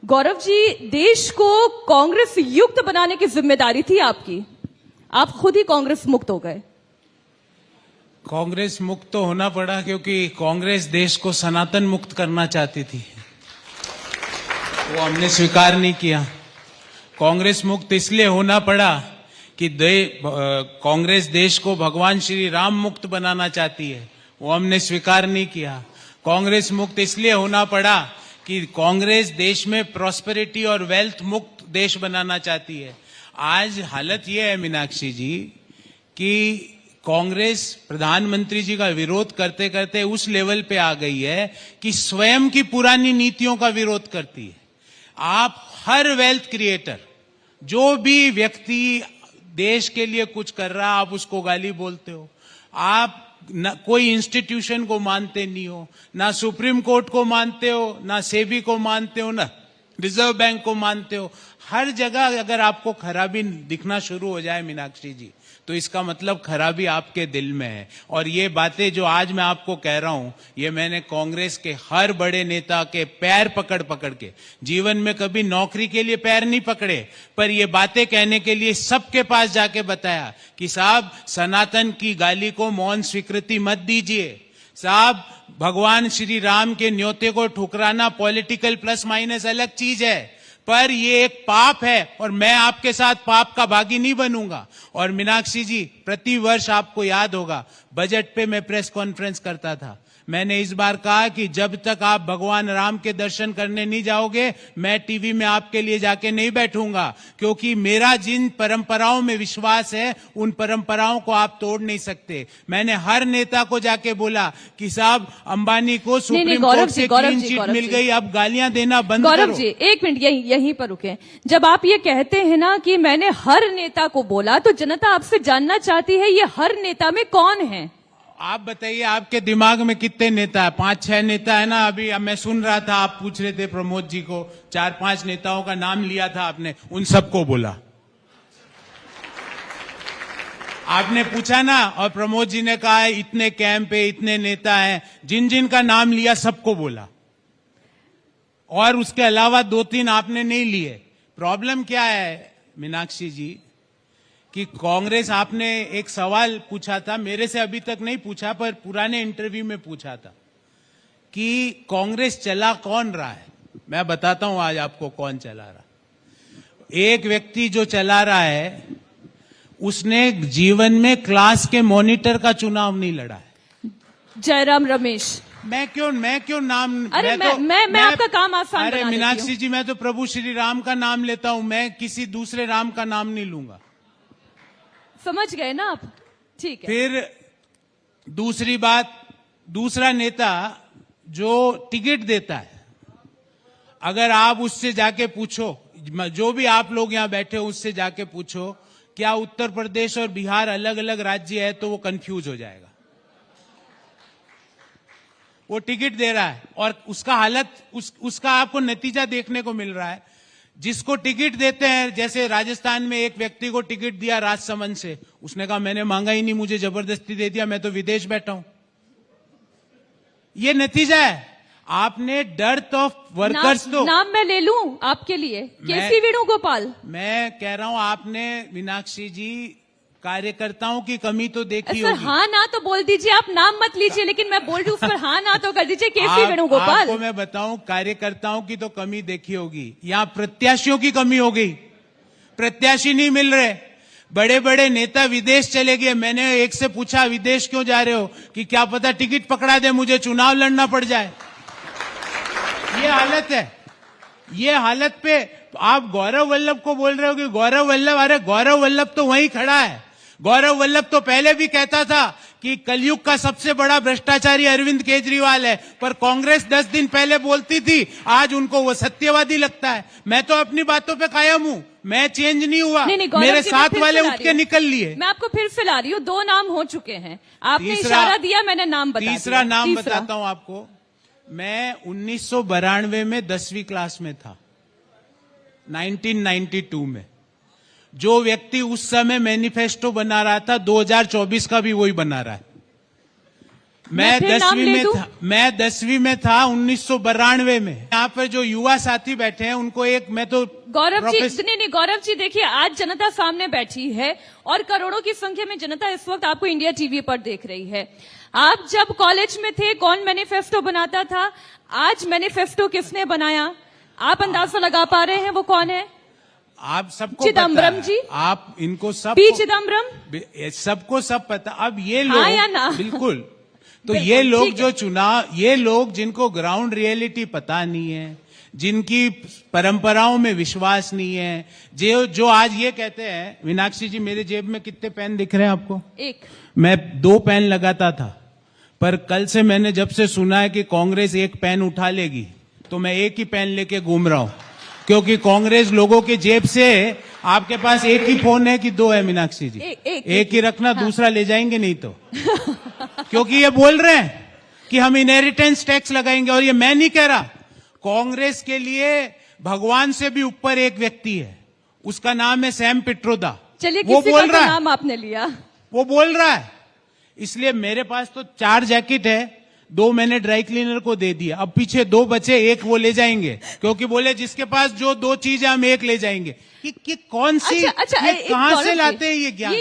गौरव जी, देश को कांग्रेस युक्त बनाने की जिम्मेदारी थी आपकी, आप खुद ही कांग्रेस मुक्त हो गए। कांग्रेस मुक्त तो होना पड़ा क्योंकि कांग्रेस देश को सनातन मुक्त करना चाहती थी, वो हमने स्वीकार नहीं किया। कांग्रेस मुक्त इसलिए होना पड़ा कि कांग्रेस देश को भगवान श्री राम मुक्त बनाना चाहती है, वो हमने स्वीकार नहीं किया। कांग्रेस मुक्त इसलिए होना पड़ा कि कांग्रेस देश में प्रॉस्पेरिटी और वेल्थ मुक्त देश बनाना चाहती है। आज हालत यह है मीनाक्षी जी कि कांग्रेस प्रधानमंत्री जी का विरोध करते करते उस लेवल पे आ गई है कि स्वयं की पुरानी नीतियों का विरोध करती है। आप हर वेल्थ क्रिएटर, जो भी व्यक्ति देश के लिए कुछ कर रहा, आप उसको गाली बोलते हो। आप न कोई इंस्टीट्यूशन को मानते नहीं हो, ना सुप्रीम कोर्ट को मानते हो, ना सेबी को मानते हो, ना रिजर्व बैंक को मानते हो। हर जगह अगर आपको खराबी दिखना शुरू हो जाए मीनाक्षी जी, तो इसका मतलब खराबी आपके दिल में है। और ये बातें जो आज मैं आपको कह रहा हूं, ये मैंने कांग्रेस के हर बड़े नेता के पैर पकड़ पकड़ के, जीवन में कभी नौकरी के लिए पैर नहीं पकड़े, पर ये बातें कहने के लिए सबके पास जाके बताया कि साहब सनातन की गाली को मौन स्वीकृति मत दीजिए। साहब भगवान श्री राम के न्योते को ठुकराना पॉलिटिकल प्लस माइनस अलग चीज है, पर ये एक पाप है और मैं आपके साथ पाप का भागी नहीं बनूंगा। और मीनाक्षी जी, प्रतिवर्ष आपको याद होगा बजट पे मैं प्रेस कॉन्फ्रेंस करता था। मैंने इस बार कहा कि जब तक आप भगवान राम के दर्शन करने नहीं जाओगे, मैं टीवी में आपके लिए जाके नहीं बैठूंगा, क्योंकि मेरा जिन परंपराओं में विश्वास है उन परंपराओं को आप तोड़ नहीं सकते। मैंने हर नेता को जाके बोला कि साहब अंबानी को सुप्रीम कोर्ट से क्लीन चिट मिल गई, अब गालियां देना बंद करो। गौरव जी, एक मिनट यहीं पर रुके। जब आप ये कहते हैं ना कि मैंने हर नेता को बोला, तो जनता आपसे जानना चाहती है ये हर नेता में कौन है? आप बताइए, आपके दिमाग में कितने नेता है? 5-6 नेता है ना। अभी मैं सुन रहा था, आप पूछ रहे थे प्रमोद जी को, 4-5 नेताओं का नाम लिया था आपने, उन सबको बोला आपने पूछा ना। और प्रमोद जी ने कहा है इतने कैंप है, इतने नेता हैं, जिन जिन का नाम लिया सबको बोला, और उसके अलावा 2-3 आपने नहीं लिए। प्रॉब्लम क्या है मीनाक्षी जी कि कांग्रेस, आपने एक सवाल पूछा था, मेरे से अभी तक नहीं पूछा पर पुराने इंटरव्यू में पूछा था कि कांग्रेस चला कौन रहा है। मैं बताता हूं आज आपको कौन चला रहा। एक व्यक्ति जो चला रहा है, उसने जीवन में क्लास के मॉनिटर का चुनाव नहीं लड़ा है। जयराम रमेश। मैं क्यों नाम, अरे मैं आपका काम आसान बना देती हूं। मीनाक्षी जी, मैं तो प्रभु श्री राम का नाम लेता हूं, मैं किसी दूसरे राम का नाम नहीं लूंगा। समझ गए ना आप? ठीक है। फिर दूसरी बात, दूसरा नेता जो टिकट देता है, अगर आप उससे जाके पूछो, जो भी आप लोग यहां बैठे हो उससे जाके पूछो क्या उत्तर प्रदेश और बिहार अलग अलग राज्य है, तो वो कंफ्यूज हो जाएगा। वो टिकट दे रहा है और उसका हालत, उसका आपको नतीजा देखने को मिल रहा है। जिसको टिकट देते हैं, जैसे राजस्थान में एक व्यक्ति को टिकट दिया राजसमंद से, उसने कहा मैंने मांगा ही नहीं, मुझे जबरदस्ती दे दिया, मैं तो विदेश बैठा हूं। ये नतीजा है। आपने डर्थ ऑफ वर्कर्स नाम मैं ले लूं आपके लिए, केसी वेणुगोपाल। मैं कह रहा हूं, आपने मीनाक्षी जी कार्यकर्ताओं की कमी तो देखी होगी। हाँ ना तो बोल दीजिए, आप नाम मत लीजिए, लेकिन मैं बोल रही हूं उस पर हाँ ना तो कर दीजिए। केसी वेणुगोपाल। आपको मैं बताऊं, कार्यकर्ताओं की तो कमी देखी होगी, यहां प्रत्याशियों की कमी हो गई। प्रत्याशी नहीं मिल रहे, बड़े बड़े नेता विदेश चले गए। मैंने एक से पूछा विदेश क्यों जा रहे हो, कि क्या पता टिकट पकड़ा दे, मुझे चुनाव लड़ना पड़ जाए। ये हालत है। ये हालत पे आप गौरव वल्लभ को बोल रहे हो कि गौरव वल्लभ, अरे गौरव वल्लभ तो वहीं खड़ा है। गौरव वल्लभ तो पहले भी कहता था कि कलयुग का सबसे बड़ा भ्रष्टाचारी अरविंद केजरीवाल है, पर कांग्रेस 10 दिन पहले बोलती थी, आज उनको वो सत्यवादी लगता है। मैं तो अपनी बातों पे कायम हूं, मैं चेंज नहीं हुआ। मेरे साथ वाले उठ के निकल लिए। मैं आपको फिर से ला रही हूं, 2 नाम हो चुके हैं, आपने इशारा दिया, मैंने नाम बता दिया। तीसरा नाम बताता हूं आपको। मैं 1992 में 10वीं क्लास में था, 1992 में। जो व्यक्ति उस समय मैनिफेस्टो बना रहा था, 2024 का भी वही बना रहा है। मैं फिर नाम 10वीं ले में दूं? था, मैं 10वीं में था 1992 में। यहाँ पर जो युवा साथी बैठे हैं उनको एक मैं तो गौरव जी, नहीं गौरव जी, देखिए आज जनता सामने बैठी है और करोड़ों की संख्या में जनता इस वक्त आपको इंडिया टीवी पर देख रही है। आप जब कॉलेज में थे कौन मैनिफेस्टो बनाता था? आज मैनिफेस्टो किसने बनाया? आप अंदाजा लगा पा रहे हैं वो कौन है? आप सबको चिदम्बरम पता है। जी? आप इनको सब पी चिदम्बरम? सबको सब पता। अब ये हाँ लोग या ना? बिल्कुल तो बिल्कुल, ये लोग ठीक जो है। चुनाव, ये लोग जिनको ग्राउंड रियलिटी पता नहीं है, जिनकी परंपराओं में विश्वास नहीं है, जो आज ये कहते हैं। मीनाक्षी जी, मेरे जेब में कितने पेन दिख रहे हैं आपको? एक। मैं 2 पेन लगाता था, पर कल से मैंने जब से सुना है कि कांग्रेस एक पेन उठा लेगी तो मैं एक ही पेन लेके घूम रहा हूं, क्योंकि कांग्रेस लोगों के जेब से। आपके पास एक ही फोन है कि 2 है मीनाक्षी जी? एक ही रखना, हाँ। दूसरा ले जाएंगे नहीं तो। क्योंकि ये बोल रहे हैं कि हम इनहेरिटेंस टैक्स लगाएंगे, और ये मैं नहीं कह रहा। कांग्रेस के लिए भगवान से भी ऊपर एक व्यक्ति है, उसका नाम है सैम पिट्रोदा। चलिए, वो किसी बोल का तो रहा है, नाम आपने लिया। वो बोल रहा है। इसलिए मेरे पास तो 4 जैकेट है, 2 मैंने ड्राई क्लीनर को दे दिया। अब पीछे 2 बचे, एक वो ले जाएंगे, क्योंकि बोले जिसके पास जो 2 चीज है हम एक ले जाएंगे। कि कौन सी, अच्छा, ये एक कहां गौरव से जी, लाते हैं ये ज्ञान? ये